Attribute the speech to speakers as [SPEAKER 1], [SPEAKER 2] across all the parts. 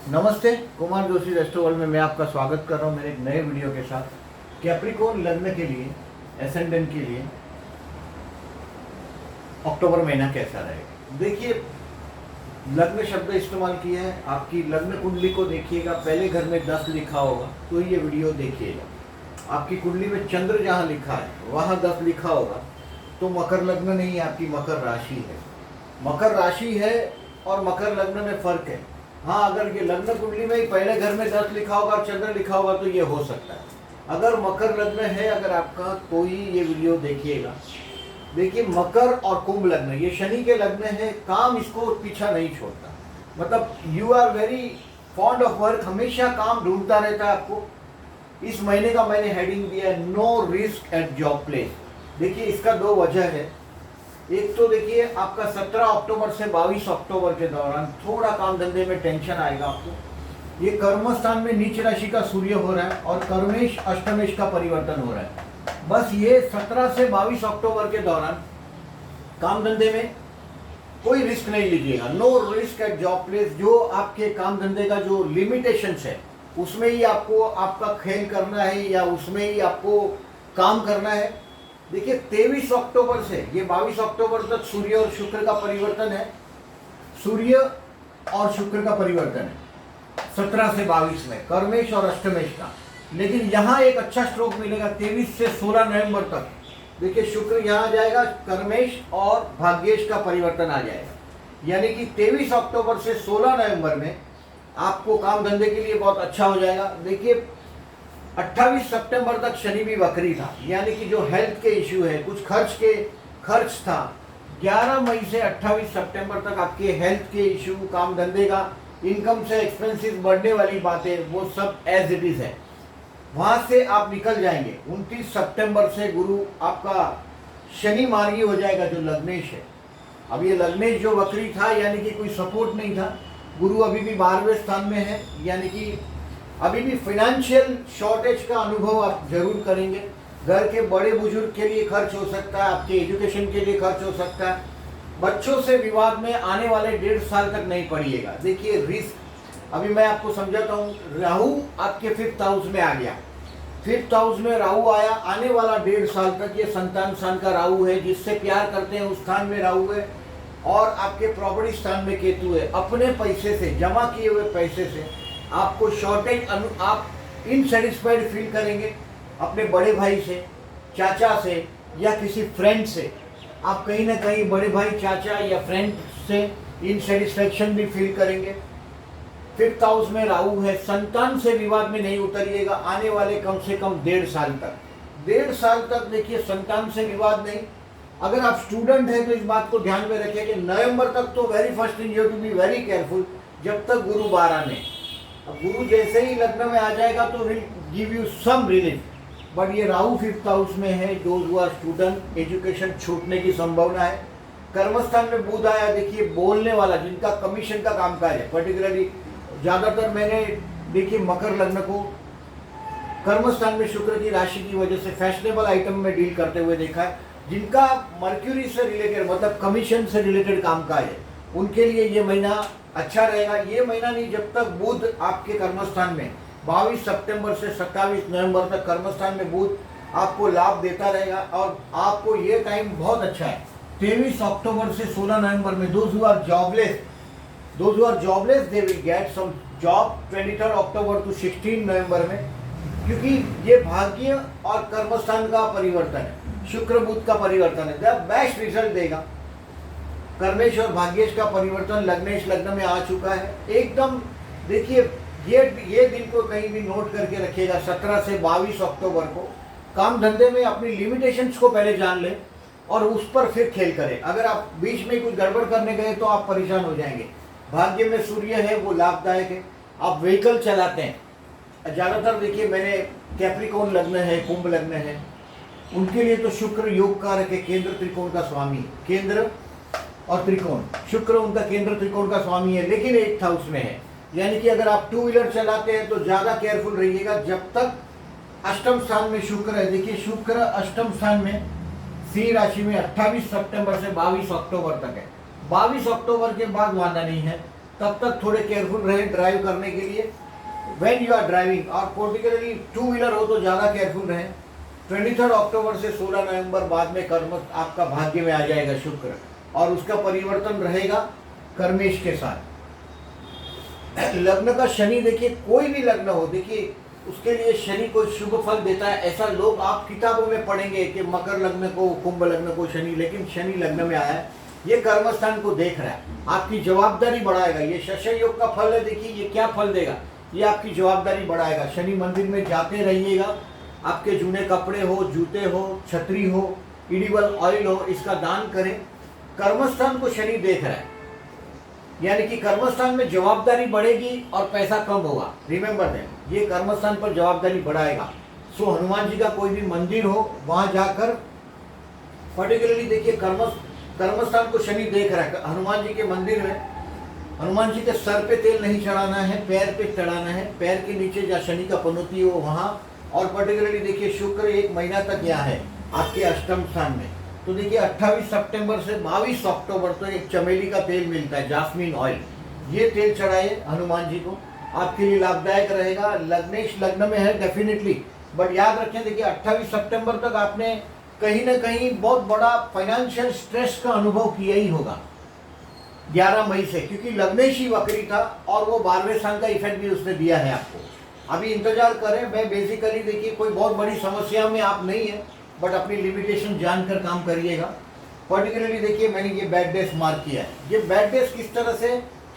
[SPEAKER 1] नमस्ते, Kumar Joshi resto world में मैं आपका स्वागत कर रहा हूं मेरे एक नए वीडियो के साथ। कैप्रिकॉर्न लग्न के लिए, एसेंडेंट के लिए अक्टूबर महीना कैसा रहेगा। देखिए, लग्न शब्द इस्तेमाल किया है। आपकी लग्न कुंडली को देखिएगा, पहले घर में 10 लिखा होगा तो ये वीडियो देखिएगा। आपकी कुंडली में चंद्र जहाँ लिखा है वहाँ 10 लिखा होगा तो मकर लग्न नहीं, आपकी मकर राशि है। मकर राशि है और मकर लग्न में फर्क है। हाँ, अगर ये लग्न कुंडली में ही पहले घर में 10 लिखा होगा और चंद्र लिखा होगा तो ये हो सकता है। अगर मकर लग्न है अगर आपका तो ही ये वीडियो देखिएगा। देखिए, मकर और कुंभ लग्न ये शनि के लग्न है। काम इसको पीछा नहीं छोड़ता, मतलब you are very fond of work, हमेशा काम ढूंढता रहता है आपको। इस महीने का मैंने हेडिंग दिया है no risk at job place. देखिए, इसका 2 वजह है। एक तो देखिए, आपका 17 अक्टूबर से 22 अक्टूबर के दौरान थोड़ा काम धंधे में टेंशन आएगा आपको। ये कर्म स्थान में नीच राशि का सूर्य हो रहा है और कर्मेश अष्टमेश का परिवर्तन हो रहा है। बस ये 17 से 22 अक्टूबर के दौरान काम धंधे में कोई रिस्क नहीं लीजिएगा। No risk at job place. जो आपके काम धंधे का जो लिमिटेशंस है उसमें ही आपको आपका खेल करना है या उसमें ही आपको काम करना है। देखिए, 23 अक्टूबर से ये 22 अक्टूबर तक सूर्य और शुक्र का परिवर्तन है। सूर्य और शुक्र का परिवर्तन है 17 से 22 में, कर्मेश और अष्टमेश का। लेकिन यहाँ एक अच्छा स्ट्रोक मिलेगा 23 से 16 नवंबर तक। देखिए, शुक्र यहाँ जाएगा, कर्मेश और भाग्येश का परिवर्तन आ जाएगा। यानी कि 23 अक्टूबर से 16 नवंबर में आपको काम धंधे के लिए बहुत अच्छा हो जाएगा। देखिए, 28 सितंबर तक शनि भी वक्री था, यानी कि जो हेल्थ के इश्यू है, कुछ खर्च था। 11 मई से 28 सितंबर तक आपके हेल्थ के इश्यू, काम धंधे का, इनकम से एक्सपेंसेस बढ़ने वाली बातें, वो सब एज इट इज है। वहां से आप निकल जाएंगे। 29 सितंबर से गुरु आपका शनि मार्गी हो जाएगा, जो लग्नेश है। अब ये लग्नेश जो वक्री था, यानी कि कोई सपोर्ट नहीं था। गुरु अभी भी 12वें स्थान में है, यानी कि अभी भी फाइनेंशियल शॉर्टेज का अनुभव आप जरूर करेंगे। घर के बड़े बुजुर्ग के लिए खर्च हो सकता है, आपके एजुकेशन के लिए खर्च हो सकता है। बच्चों से विवाद में आने वाले 1.5 साल तक नहीं पड़िएगा। देखिए, रिस्क अभी मैं आपको समझाता हूँ। राहु आपके 5th हाउस में आ गया। 5th हाउस में राहु आया, आने वाला 1.5 साल तक ये संतान स्थान का राहु है। जिससे प्यार करते हैं उस स्थान में राहु है और आपके प्रॉपर्टी स्थान में केतु है। अपने पैसे से, जमा किए हुए पैसे से आपको शॉर्टेज, आप इनसेटिस्फाइड फील करेंगे। अपने बड़े भाई से, चाचा से या किसी फ्रेंड से आप कहीं ना कहीं बड़े भाई, चाचा या फ्रेंड से इनसेटिस्फैक्शन भी फील करेंगे। 5th हाउस में राहु है। संतान से विवाद में नहीं उतरिएगा आने वाले कम से कम 1.5 साल तक। 1.5 साल तक देखिए, संतान से विवाद नहीं। अगर आप स्टूडेंट हैं तो इस बात को ध्यान में रखिए कि नवंबर तक तो very first thing you have to be very careful, जब तक गुरु 12 में। अब गुरु जैसे ही लग्न में आ जाएगा तो will give you some relief. But ये राहु 5th हाउस में है। Those who are student, education छूटने की संभावना है। कर्मस्थान में बुध आया। देखिए, बोलने वाला, जिनका कमीशन का कामकाज है, पर्टिकुलरली ज़्यादातर मैंने देखिए मकर लग्न को कर्मस्थान में शुक्र की राशि की वजह से फैशनेबल आइटम में डील करते हुए देखा है। जिनका मर्क्यूरी से रिलेटेड, मतलब कमीशन से रिलेटेड कामकाज है, उनके लिए ये महीना अच्छा रहेगा। ये महीना नहीं, जब तक बुध आपके कर्मस्थान में 22 सितंबर से 27 नवंबर तक कर्मस्थान में बुध आपको लाभ देता रहेगा। और आपको ये टाइम बहुत अच्छा है 23 अक्टूबर से 16 नवंबर में। Those who are jobless they will get some job 23 October to 16 नवंबर में, क्योंकि ये भाग्य और कर्मस्थान का परिवर्तन है, शुक्र बुध का परिवर्तन है। द बेस्ट रिजल्ट देगा। कर्मेश और भाग्येश का परिवर्तन लग्नेश लग्न में आ चुका है एकदम। देखिए, ये दिन को कहीं भी नोट करके रखिएगा। 17 से 22 अक्टूबर को काम धंधे में अपनी लिमिटेशंस को पहले जान लें और उस पर फिर खेल करें। अगर आप बीच में कुछ गड़बड़ करने गए तो आप परेशान हो जाएंगे। भाग्य में सूर्य है, वो लाभदायक है। आप व्हीकल चलाते हैं, ज़्यादातर देखिए मैंने कैप्रिकॉर्न लग्न है, कुंभ लग्न है, उनके लिए तो शुक्र योग कारक है, केंद्र त्रिकोण का स्वामी। केंद्र और त्रिकोण, शुक्र उनका केंद्र त्रिकोण का स्वामी है, लेकिन 8th हाउस में है। यानी कि अगर आप 2 व्हीलर चलाते हैं तो ज़्यादा केयरफुल रहिएगा जब तक अष्टम स्थान में शुक्र है। देखिए, शुक्र अष्टम स्थान में सिंह राशि में 28 सितंबर से 22 अक्टूबर तक है। 22 अक्टूबर के बाद वादा नहीं है। तब तक थोड़े केयरफुल रहें ड्राइव करने के लिए व्हेन यू आर ड्राइविंग, और पर्टिकुलरली टू व्हीलर हो तो ज़्यादा केयरफुल रहें। 23 अक्टूबर से 16 नवंबर बाद में कर्म आपका भाग्य में आ जाएगा शुक्र, और उसका परिवर्तन रहेगा कर्मेश के साथ। लग्न का शनि देखिए, कोई भी लग्न हो देखिए उसके लिए शनि को शुभ फल देता है। ऐसा लोग आप किताबों में पढ़ेंगे कि मकर लग्न को, कुंभ लग्न को शनि, लेकिन शनि लग्न में आया है, ये कर्मस्थान को देख रहा है, आपकी जवाबदारी बढ़ाएगा। ये शशय योग का फल है, देखिए ये क्या फल देगा, ये आपकी जवाबदारी बढ़ाएगा। शनि मंदिर में जाते रहिएगा, आपके जूने कपड़े हो, जूते हो, छतरी हो, इडिबल ऑयल हो, इसका दान करें। कर्मस्थान को शनि देख रहा है, यानी कि कर्मस्थान में जवाबदारी बढ़ेगी और पैसा कम होगा। रिमेंबर दैट, ये कर्मस्थान पर जवाबदारी बढ़ाएगा। सो हनुमान जी का कोई भी मंदिर हो, वहां जाकर पर्टिकुलरली देखिए कर्मस्थान को शनि देख रहा है। हनुमान जी के मंदिर में हनुमान जी के सर पे तेल नहीं चढ़ाना है, पैर पे चढ़ाना है, पैर के नीचे जहाँ शनि का पनौती हो वहाँ। और पर्टिकुलरली देखिए शुक्र 1 महीना तक यहाँ है आपके अष्टम स्थान में। तो देखिए 28 सितंबर से 22 अक्टूबर तो एक चमेली का तेल मिलता है, जास्मिन ऑयल, ये तेल चढ़ाइए हनुमान जी को, आपके लिए लाभदायक रहेगा। लग्नेश लग्न में है डेफिनेटली, बट याद रखें देखिए 28 सितंबर तक आपने कहीं ना कहीं बहुत बड़ा फाइनेंशियल स्ट्रेस का अनुभव किया ही होगा 11 मई से, क्योंकि लग्नेश ही वक्री था और वो 12वें स्थान का इफेक्ट भी उसने दिया है आपको। अभी इंतजार करें। मैं बेसिकली देखिए कोई बहुत बड़ी समस्या में आप नहीं है, बट अपनी लिमिटेशन जानकर काम करिएगा। पर्टिकुलरली देखिए मैंने ये बैड डेज मार्क किया है। ये बैड डेज किस तरह से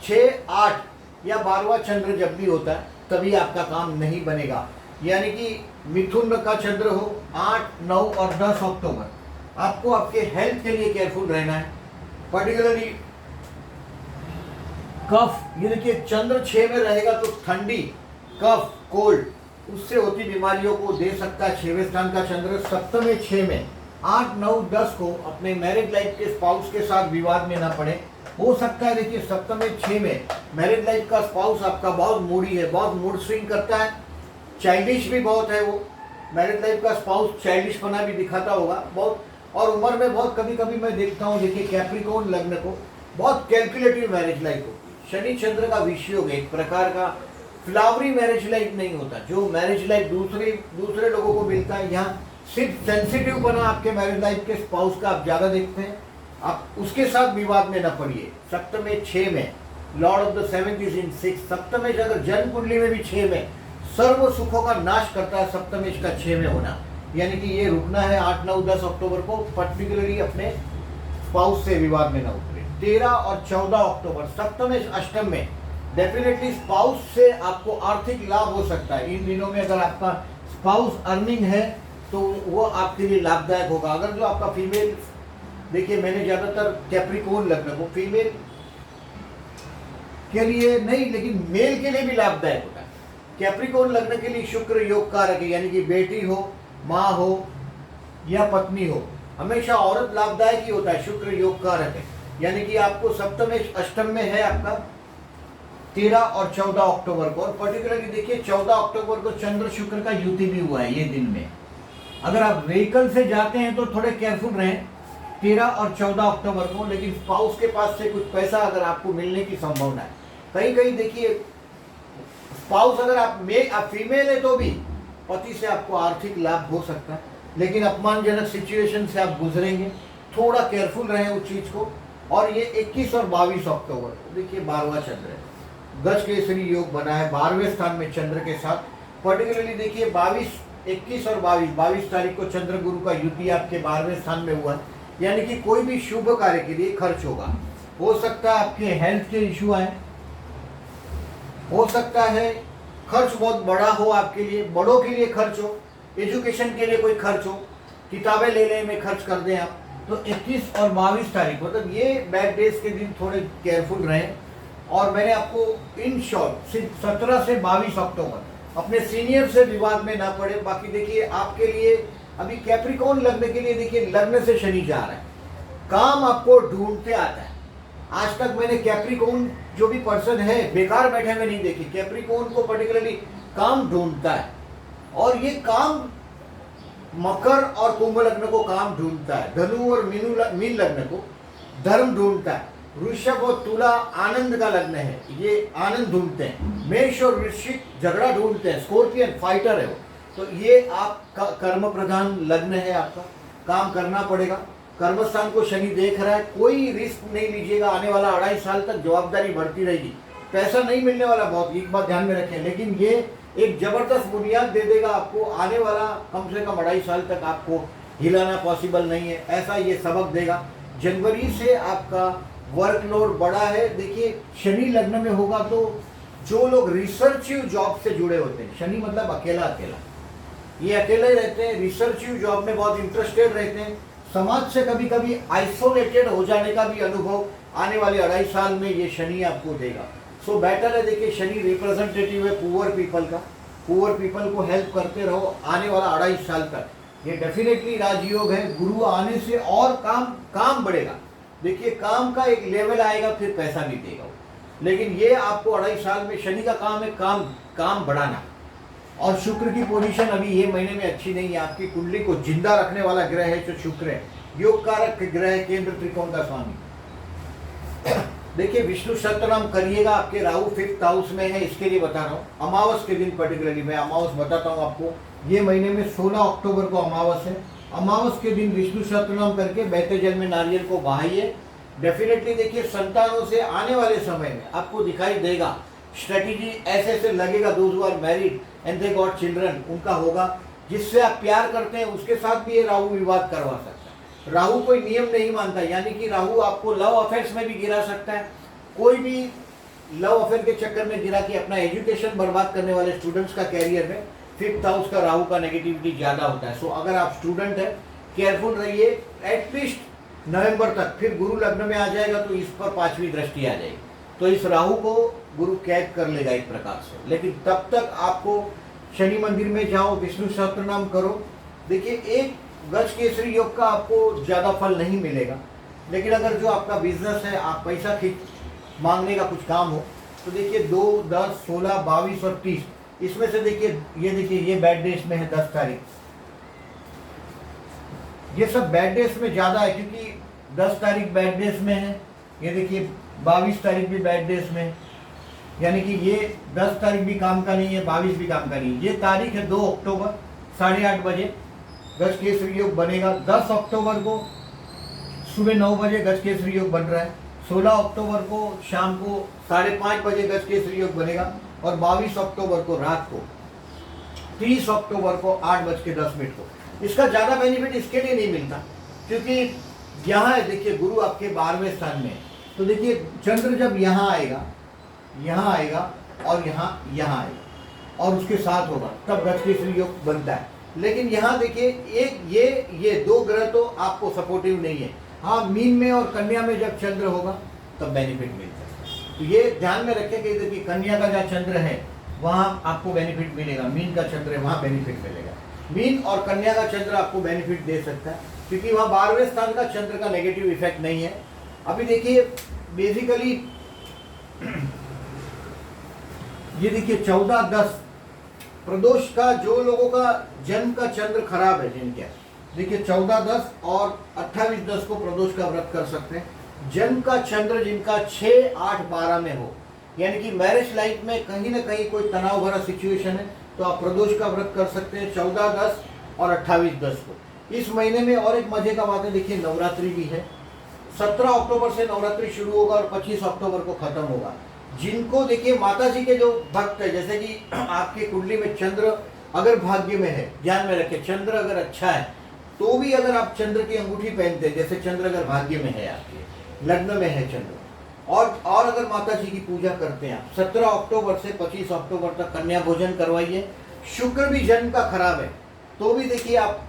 [SPEAKER 1] 6, 8 या 12वां चंद्र जब भी होता है तभी आपका काम नहीं बनेगा। यानी कि मिथुन का चंद्र हो 8, 9 और 10 अक्टूबर, आपको आपके हेल्थ के लिए केयरफुल रहना है। पर्टिकुलरली कफ, ये देखिए चंद्र 6 में रहेगा तो ठंडी, कफ, कोल्ड, उससे होती बीमारियों को दे सकता है। 6वें स्थान का चंद्र सप्तम 6 में 8, 9, 10 को अपने मैरिज लाइफ के स्पाउस के साथ विवाद में ना पड़े। हो सकता है देखिए सप्तम 6 में मैरिज लाइफ का स्पाउस आपका बहुत मूडी है, बहुत मूड स्विंग करता है, चाइल्डिश भी बहुत है। वो मैरिज लाइफ का स्पाउस चाइल्डिशपना भी दिखाता होगा बहुत, और उम्र में बहुत कभी कभी मैं देखता हूँ देखिए कैप्रिकॉर्न लग्न को बहुत कैलकुलेटिव मैरिज लाइफ होती है। शनि चंद्र का विषयोग एक प्रकार का फ्लावरी मैरिज लाइफ नहीं होता। जो मैरिज लाइफ दूसरे लोगों को मिलता है, यहाँ सिर्फ सेंसिटिव बना आपके मैरिज लाइफ के स्पाउस का आप ज़्यादा देखते हैं। आप उसके साथ विवाद में न पड़िए। सप्तम 6 में Lord of the 7th is in 6। सप्तम अगर जन्म कुंडली में भी 6 में सर्व सुखों का नाश करता है सप्तमेश का 6 में होना, यानी कि ये रुकना है 8, 9, 10 अक्टूबर को। पर्टिकुलरली अपने स्पाउस से विवाद में न उतरे। 13 और 14 अक्टूबर सप्तमेश अष्टम में डेफिनेटली स्पाउस से आपको आर्थिक लाभ हो सकता है। इन दिनों में अगर आपका स्पाउस अर्निंग है तो वो आपके लिए लाभदायक होगा। अगर जो आपका फीमेल, देखिए मैंने ज़्यादातर कैप्रिकॉर्न लग्न को फीमेल के लिए नहीं लेकिन मेल के लिए भी लाभदायक होता है। कैप्रिकॉर्न लग्न के लिए शुक्र योग कारक है, यानी कि बेटी हो, माँ हो या पत्नी हो, हमेशा औरत लाभदायक ही होता है। शुक्र योग कारक है, यानी कि आपको सप्तमेश अष्टम में है आपका 13 और 14 अक्टूबर को। और पर्टिकुलरली देखिए 14 अक्टूबर को चंद्र शुक्र का युति भी हुआ है ये दिन में। अगर आप व्हीकल से जाते हैं तो थोड़े केयरफुल रहें 13 और 14 अक्टूबर को। लेकिन स्पाउस के पास से कुछ पैसा अगर आपको मिलने की संभावना है। कहीं कहीं देखिए स्पाउस अगर आप फीमेल है तो भी पति से आपको आर्थिक लाभ हो सकता है, लेकिन अपमानजनक सिचुएशन से आप गुजरेंगे। थोड़ा केयरफुल रहें उस चीज़ को। और ये 21 और 22 अक्टूबर को देखिए 12वां चंद्र है, गज केसरी योग बना है 12वें स्थान में चंद्र के साथ। पर्टिकुलरली देखिए 21 और 22 तारीख को चंद्र गुरु का युति आपके 12वें स्थान में हुआ है, यानी कि कोई भी शुभ कार्य के लिए खर्च होगा। हो सकता है आपके हेल्थ के इशू आए, हो सकता है खर्च बहुत बड़ा हो आपके लिए, बड़ों के लिए खर्च हो, एजुकेशन के लिए कोई खर्च हो, किताबें लेने में खर्च कर दें आप। तो 21 और 22 तारीख मतलब ये बैड डेज के दिन थोड़े केयरफुल रहें। और मैंने आपको इन शॉर्ट 17 से 22 अक्टूबर अपने सीनियर से विवाद में ना पड़े। बाकी देखिए आपके लिए अभी कैप्रिकॉर्न लग्न के लिए देखिए लग्न से शनि जा रहा है, काम आपको ढूंढते आता है। आज तक मैंने कैप्रिकॉर्न जो भी पर्सन है बेकार बैठे हुए नहीं देखे। कैप्रिकॉर्न को पर्टिकुलरली काम ढूंढता है, और ये काम मकर और कुंभ लग्न को काम ढूंढता है, धनु और मीन लग्न को धर्म ढूंढता है। वृषभ और तुला आनंद का लग्न है, ये आनंद ढूंढते हैं। मेष और वृश्चिक झगड़ा ढूंढते हैं। स्कॉर्पियन फाइटर है वो। तो ये आपका कर्म प्रधान लग्न है, आपका काम करना पड़ेगा। कर्मस्थान को शनि देख रहा है, कोई रिस्क नहीं लीजिएगा। आने वाला 2.5 साल तक जवाबदारी बढ़ती रहेगी। पैसा नहीं मिलने वाला बहुत, एक बात ध्यान में रखें, लेकिन ये एक जबरदस्त बुनियाद दे देगा आपको। आने वाला कम से कम 2.5 साल तक आपको हिलाना पॉसिबल नहीं है, ऐसा ये सबक देगा। जनवरी से आपका वर्कलोड बड़ा है। देखिए शनि लग्न में होगा तो जो लोग रिसर्चिव जॉब से जुड़े होते हैं, शनि मतलब अकेला अकेला, ये अकेले रहते हैं, रिसर्चिव जॉब में बहुत इंटरेस्टेड रहते हैं, समाज से कभी कभी आइसोलेटेड हो जाने का भी अनुभव आने वाले 2.5 साल में ये शनि आपको देगा। सो बेटर है, देखिए शनि रिप्रेजेंटेटिव है पुअर पीपल का, पुअर पीपल को हेल्प करते रहो आने वाला 2.5 साल तक। ये डेफिनेटली राजयोग है। गुरु आने से और काम बढ़ेगा। देखिए काम का एक लेवल आएगा, फिर पैसा भी देगा, लेकिन ये आपको 2.5 साल में शनि का काम है, काम बढ़ाना। और शुक्र की पोजीशन अभी ये महीने में अच्छी नहीं है। आपकी कुंडली को जिंदा रखने वाला ग्रह है जो शुक्र है, योग कारक ग्रह है, केंद्र त्रिकोण का स्वामी। देखिए विष्णु सहस्त्रनाम करिएगा। आपके राहु 5th हाउस में है, इसके लिए बता रहा हूँ। अमावस के दिन पर्टिकुलरली मैं अमावस बताता हूँ आपको। ये महीने में 16 अक्टूबर को अमावस है। अमावस के दिन विष्णु सहस्त्रनाम करके बहते जल में नारियल को बहाइए। डेफिनेटली देखिए संतानों से आने वाले समय में आपको दिखाई देगा स्ट्रेटेजी ऐसे ऐसे लगेगा। Those who are married and they got children, उनका होगा। जिससे आप प्यार करते हैं उसके साथ भी ये राहु विवाद करवा सकता है। राहु कोई नियम नहीं मानता, यानी कि राहु आपको लव अफेयर्स में भी गिरा सकता है। कोई भी लव अफेयर के चक्कर में गिरा कि अपना एजुकेशन बर्बाद करने वाले स्टूडेंट्स का कैरियर में 5th हाउस का राहु का नेगेटिविटी ज़्यादा होता है। सो अगर आप स्टूडेंट है केयरफुल रहिए एटलीस्ट नवंबर तक। फिर गुरु लग्न में आ जाएगा तो इस पर 5वीं दृष्टि आ जाएगी, तो इस राहु को गुरु कैद कर लेगा एक प्रकार से। लेकिन तब तक आपको शनि मंदिर में जाओ, विष्णु सहस्त्रनाम करो। देखिए एक गज केसरी योग का आपको ज़्यादा फल नहीं मिलेगा, लेकिन अगर जो आपका बिजनेस है, आप पैसा खींच मांगने का कुछ काम हो, तो देखिए 2, 10, 16, 22 और 30 इसमें से देखिए ये बैड डेज में है 10 तारीख। ये सब बैड डेज में ज़्यादा है क्योंकि 10 तारीख बैड डेज में है। ये देखिए 22 तारीख भी बैड डेज में, यानी कि ये 10 तारीख भी काम का नहीं है, 22 भी काम का नहीं है। ये तारीख है 2 अक्टूबर 8:30 बजे गज केसरी योग बनेगा। 10 अक्टूबर को सुबह 9 बजे गज केसरी योग बन रहा है। 16 अक्टूबर को शाम को 5:30 बजे गज केसरी योग बनेगा और 22 अक्टूबर को रात को, 30 अक्टूबर को 8:10 को। इसका ज़्यादा बेनिफिट इसके लिए नहीं मिलता क्योंकि यहाँ है, देखिए गुरु आपके 12वें स्थान में है। तो देखिए चंद्र जब यहाँ आएगा और यहाँ आएगा और उसके साथ होगा तब गज केसरी योग बनता है। लेकिन यहाँ देखिए एक ये 2 ग्रह तो आपको सपोर्टिव नहीं है। हाँ मीन में और कन्या में जब चंद्र होगा तब बेनिफिट मिलता है। तो ये ध्यान में रखें कि देखिए कन्या का जहाँ चंद्र है वहाँ आपको बेनिफिट मिलेगा, मीन का चंद्र है वहाँ बेनिफिट मिलेगा। मीन और कन्या का चंद्र आपको बेनिफिट दे सकता है क्योंकि वहाँ 12वें स्थान का चंद्र का नेगेटिव इफेक्ट नहीं है। अभी देखिए बेसिकली ये देखिए 14-10 प्रदोष का जो लोगों का जन्म का चंद्र खराब है, जिनके देखिए 14-10 और 28-10 को प्रदोष का व्रत कर सकते हैं। जन्म का चंद्र जिनका 6, 8, 12 में हो, यानी कि मैरिज लाइफ में कहीं ना कहीं कोई तनाव भरा सिचुएशन है, तो आप प्रदोष का व्रत कर सकते हैं 14-10 और 28-10 को। इस महीने में और एक मजे का बात है, देखिए नवरात्रि भी है। 17 अक्टूबर से नवरात्रि शुरू होगा और 25 अक्टूबर को खत्म होगा। जिनको देखिए माता जी के जो भक्त है, जैसे कि आपके कुंडली में चंद्र अगर भाग्य में है, ध्यान में रखें चंद्र अगर अच्छा है तो भी अगर आप चंद्र की अंगूठी पहनते हैं, जैसे चंद्र अगर भाग्य में है, आपके लग्न में है चंद्र, और अगर माता जी की पूजा करते हैं आप 17 अक्टूबर से 25 अक्टूबर तक कन्या भोजन करवाइए। शुक्र भी जन्म का खराब है तो भी देखिए आप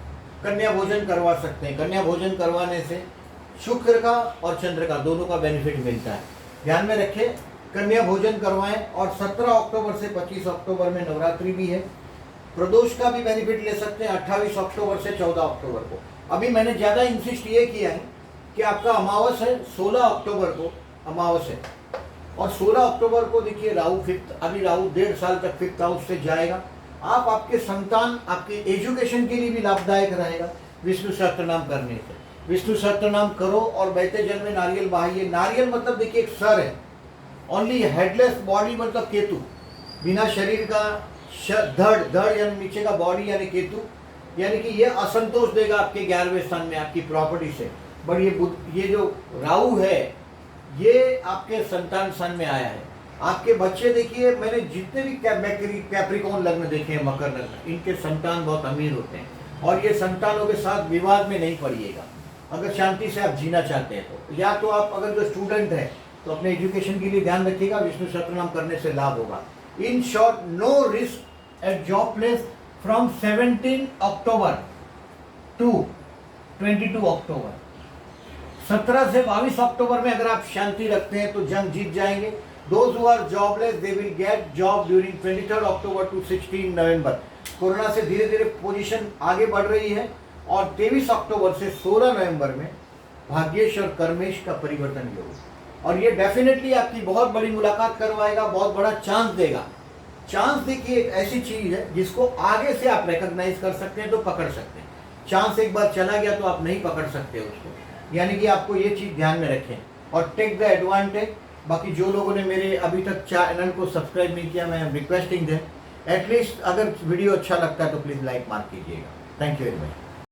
[SPEAKER 1] कन्या भोजन करवा सकते हैं। कन्या भोजन करवाने से शुक्र का और चंद्र का दोनों का बेनिफिट मिलता है, ध्यान में रखें। कन्या भोजन करवाएं और 17 अक्टूबर से 25 अक्टूबर में नवरात्रि भी है। प्रदोष का भी बेनिफिट ले सकते हैं 28 अक्टूबर से 14 अक्टूबर को। अभी मैंने ज़्यादा इंसिस्ट ये किया है कि आपका अमावस है 16 अक्टूबर को अमावस है, और 16 अक्टूबर को देखिए राहु 5th, अभी राहु 1.5 साल तक 5th हाउस से जाएगा। आपके संतान आपके एजुकेशन के लिए भी लाभदायक रहेगा विष्णु सहस्त्रनाम करने से। विष्णु सहस्त्रनाम करो और बहते जल में नारियल बहाइए। नारियल मतलब देखिए एक सर है, ओनली हेडलेस बॉडी मतलब केतु, बिना शरीर का धड़ यानी नीचे का बॉडी यानी केतु, यानी कि ये असंतोष देगा आपके 11वें स्थान में आपकी प्रॉपर्टी से। बट ये जो राहु है ये आपके संतान स्थान में आया है। आपके बच्चे देखिए, मैंने जितने भी कैप्रिकॉर्न लग्न देखे हैं, मकर लग्न, इनके संतान बहुत अमीर होते हैं और ये संतानों के साथ विवाद में नहीं पड़िएगा अगर शांति से आप जीना चाहते हैं तो। या तो आप अगर जो स्टूडेंट है तो अपने एजुकेशन के लिए ध्यान रखिएगा, विष्णु सहस्त्रनाम करने से लाभ होगा। In short, no risk at job place from 17 October to 22 October. 17 से 22 अक्टूबर में अगर आप शांति रखते हैं तो जंग जीत जाएंगे। Those who are jobless, they will get job during 23rd October to 16 November. Corona से धीरे धीरे पोजीशन आगे बढ़ रही है और 23 अक्टूबर से 16 नवंबर में भाग्येश और कर्मेश का परिवर्तन योग, और ये डेफिनेटली आपकी बहुत बड़ी मुलाकात करवाएगा, बहुत बड़ा चांस देगा। चांस देखिए एक ऐसी चीज है जिसको आगे से आप रिकॉग्नाइज कर सकते हैं तो पकड़ सकते हैं। चांस एक बार चला गया तो आप नहीं पकड़ सकते उसको, यानी कि आपको ये चीज ध्यान में रखें और टेक द एडवांटेज। बाकी जो लोगों ने मेरे अभी तक चैनल को सब्सक्राइब नहीं किया, मैं रिक्वेस्टिंग है एटलीस्ट अगर वीडियो अच्छा लगता है तो प्लीज़ लाइक मार कीजिएगा। Thank you very much.